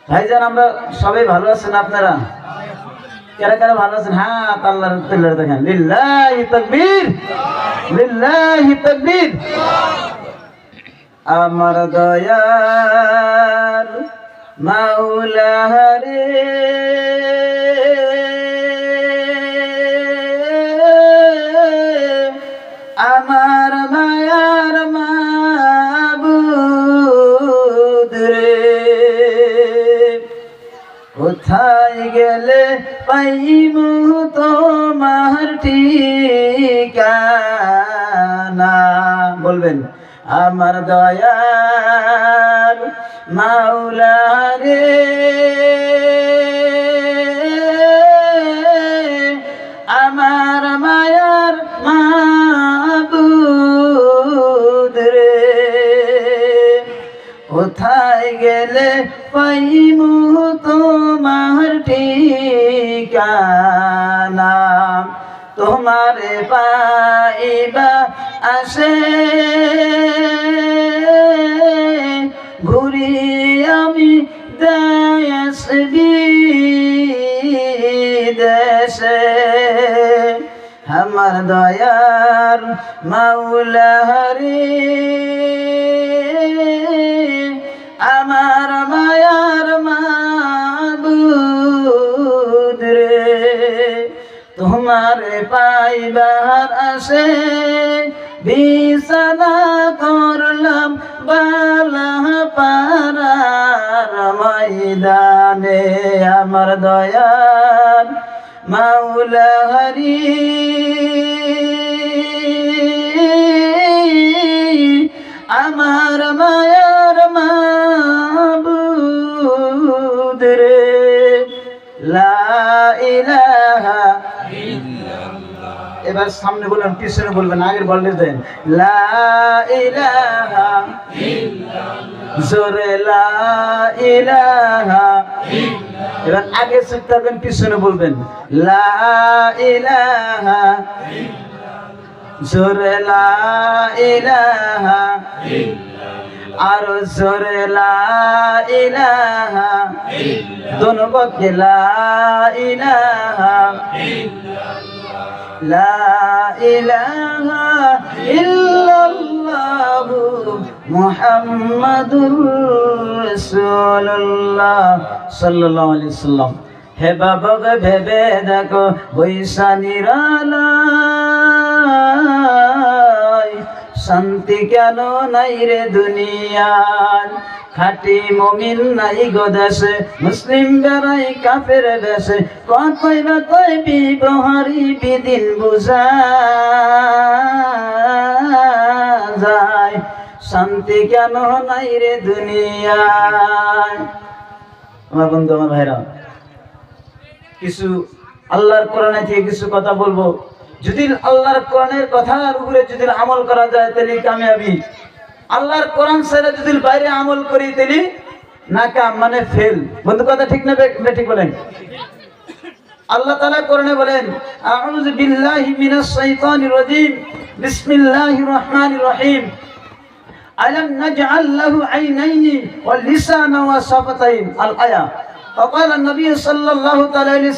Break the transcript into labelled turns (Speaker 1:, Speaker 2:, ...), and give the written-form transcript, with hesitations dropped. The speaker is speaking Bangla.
Speaker 1: ভাইজান আমরা সবাই ভালো আছেন? আপনারা কারা কারা ভালো আছেন? হ্যাঁ, আল্লাহর তেলার দেখেন। লিল্লাহি তাকবীর, লিল্লাহি তাকবীর। আমার দয়াল মাওলা রে, আমার মায়ার মাবুদ রে, কোথায় গেলে পাইমু তোমার ঠিকানা? বলবেন আমার দয়াল মাওলা রে, আমার মায়ার মাবুদ রে, কোথায় গেলে পাইমু তোমার ঠিকানা? তোমারে পাইবা আসে ঘুরি আমি দেশ বিদেশে, আমার দয়ার মাওলা রে, আমার মায়ার মাবুদ রে, তোমারে পাইবার আসে বিছানা করলাম বালা পারার ময়দানে, আমার দয়াল মাওলা হরি, আমার মায়ার মাবুদ রে। লা ইলাহা ইল্লাল্লাহ। এবার সামনে বলবেন, পিছনে বলবেন, আগের বললে দেন। লা ইলাহা ইল্লাল্লাহ, জোরে লা ইলাহা ইল্লাল্লাহ। এবার আগে চুপ থাকবেন, পিছনে বলবেন লা ইলাহা ইল্লাল্লাহ, জোরে লা ইলাহা ইল্লাল্লাহ, আর জোরে লা ইলাহা ইল্লাল্লাহ, দোনো পক্ষে লা ইলাহা ইল্লাল্লাহ, লা ইলাহা ইল্লাল্লাহ মুহাম্মাদুর রাসূলুল্লাহ সাল্লাল্লাহু আলাইহি ওয়াসাল্লাম। হে বাবা ভেবে দেখো বৈশা নিরালায়, শান্তি কেন নাই রে দুনিয়ার? খাটি মুমিন নাই গো দেশে, মুসলিম বেড়াই কাফের বেশে, কতই বা তৈ বিবহারি বিদিন বুঝা যায়, শান্তি কেন নাই রে দুনিয়ায়? আমার বন্ধু, আমার ভাইরা, কিছু আল্লাহর কোরআন থেকে কিছু কথা বলবো। যদি আল্লাহর কোরআনের কথার উপরে যদি আমল করা যায় তাহলে কামিয়াবি। আল্লাহর কোরআন ছেড়ে যদি বাইরে আমল করি তাহলে নাকাম, মানে ফেল। বন্ধু কথা ঠিক না ঠিক বলেন? আল্লাহ তাআলা কোরআনে বলেন, আউযু বিল্লাহি মিনাশ শাইতানির রাজীম, বিসমিল্লাহির রহমানির রহিম, আলাম নাজআল লাহু আইনাইনি ওয়া লিসানা ওয়া শাফাতাইন, আল আয়া। وقال النبي صلى الله عليه